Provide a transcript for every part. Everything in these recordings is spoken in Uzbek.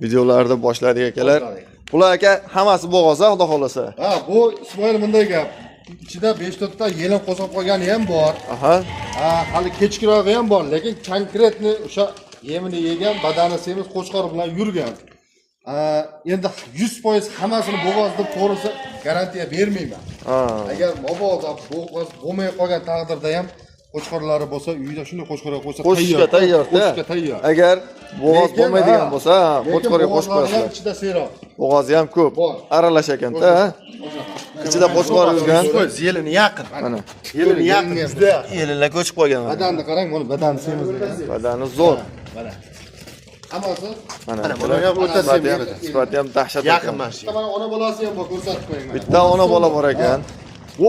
Videolarda boshladik akalar. Bular aka hammasi bo'g'oz, xudo xolasa. Ha, bu Ismoil bunday gap. Ichida 5-4 ta yelin qo'shib qolgani ham bor. Aha. Ha, hali kechkirog'i ham bor, lekin konkretni o'sha yemini yegan, badani semiz qo'chqor bilan yurgan. Endi 100% hammasini bo'g'oz deb to'g'risi garantiya bermayman. Agar mabodo bo'g'oz bo'lmay qolgan taqdirda ham qo'chqorlari bo'lsa, uyda shunday qo'chqorga qo'ysa Qo'shishga tayyor. Qo'shishga tayyor. Agar bo'g'oz bo'lmaydigan bo'lsa, qo'chqorga qo'shib qo'yasizlar. Ichida seroq. Bo'g'ozi ham ko'p, aralash ekan-da. Ichida qo'chqor yurgan. Yelini yaqin. Mana. Yelini yaqin. Juda Yelinlar ko'chib qolgan. Badanni qarang, buni badani semiz. Badani zo'r. Mana. Hammasi Mana buni ham o'ta semiz. Sifati ham dahshat. Yaqin mashina. mana ona bolasi ham bor, ko'rsatib qo'ying. Bitta ona bola bor ekan.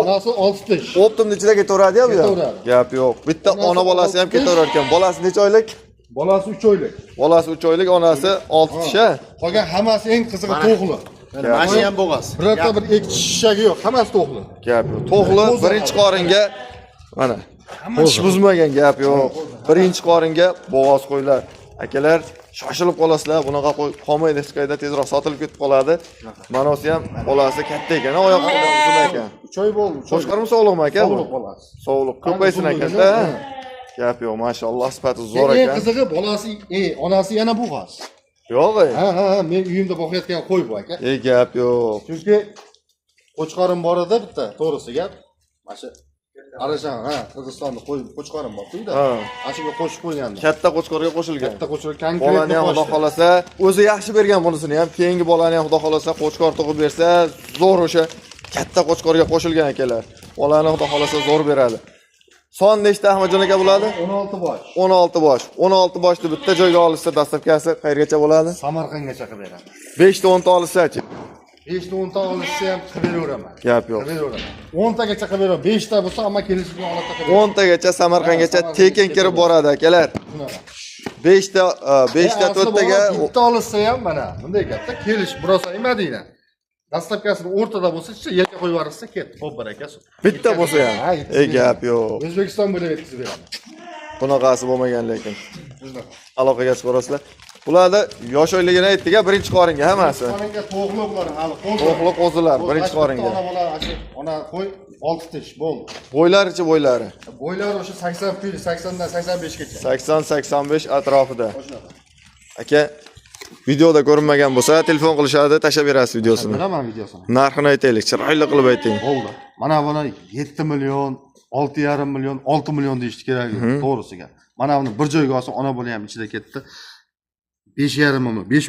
Onasi 6 tish. Optimni ichida ketaveradi-ya bu. Ketaveradi. Gap yo'q. Bitta ona bolasi ham ketaverar ekan. Bolasi necha oylik? Bolasi 3 oylik. Bolasi 3 oylik, onasi 6 tish. Qolgan hammasi eng qizig'i to'g'li. Mashina ham bo'g'oz. Birorta bir ikki shishagi yo'q, hammasi to'g'li. Gap yo'q. To'g'li birinchi qoringa mana ish buzmagan gap yo'q. Birinchi qoringa bo'g'oz qo'ylar. Akalar, shoshilib qolasizlar, bunaqa qolmaydi, hech qayerda tezroq sotilib ketib qoladi. Manosi ham bolasi katta ekan, oyoq uzun ekan. 3 oy bo'ldi. Qo'shqarmi sog'liqmi aka bu? Sog'liq bolasi. Sog'liq ko'paysin ekan-da. Gap yo'q, mashalloh, sifati zo'r Eng ekan. qizig'i bolasi, onasi yana bo'g'oz. Yo'q ey. Ha, men uyimda boqayotgan qo'y bu aka. Gap yo'q. Chunki qo'chqorim bor edi bitta, to'g'risi gap. Mana shu Arashan, Qirg'izistonda qo'chqorim bor uyda. Ashunga qo'shib qo'ygandim. Katta qo'chqorga qo'shilgan. Katta qo'chqor konkret. Bolani ham xudo xolasa, o'zi yaxshi bergan bunisini ham. Keyingi bolani ham xudo xolasa qo'chqor tug'ib bersa, zo'r o'sha katta qo'chqorga qo'shilgan akalar. Bolani xudo xolasa zo'r beradi. Son nechta Ahmadjon aka bo'ladi? 16 bosh. 16 bosh. 16 boshni bitta joyga olishsa dastavkasi qayergacha bo'ladi? Samarqandgacha qilib beraman. 5 ta 10 ta olishsa-chi? 5 ta 10 ta olishsa ham qilib beraveraman. Gap yo'q. Qilib beraveraman. 10 tagacha qilib beraman. 5 ta bo'lsa, ammo kelishib bilan 10 ta qilib 10 tagacha Samarqandgacha tekin kirib boradi akalar. 5 ta 4 taga bitta olishsa ham mana bunday gapda kelish biroz emadingda. Dastavkasini o'rtada bo'lsa, ichda yerga qo'yib yuborsa, ketdi. Xo'p, barakasi. Bitta bo'lsa ham. Gap yo'q. O'zbekiston bo'ylab yetkazib beraman. Bunaqasi bo'lmagan lekin. Aloqaga chiqarasizlar. Bularda yosh oyligini aytdik-a, birinchi qoringa hammasi. Qoringa to'g'li bular hali qo'l. To'g'li qo'zilar, birinchi qoringa. Ona bola, ona qo'y 6 tish bo'ldi. Bo'ylarichi bo'ylari? Bo'ylari o'sha 80 dan 85 gacha. 80-85 atrofida. Aka, videoda ko'rinmagan bo'lsa, telefon qilishadi, tashlab berasiz videosini. Beraman videosini. Narxini aytaylik, chiroyli qilib ayting. Bo'ldi. Mana buni 7 million, 6,5 million, 6 million deyish kerak to'g'risiga. Mana buni bir joyga olsa, ona bola ham ichida ketdi. 5,5 million, 5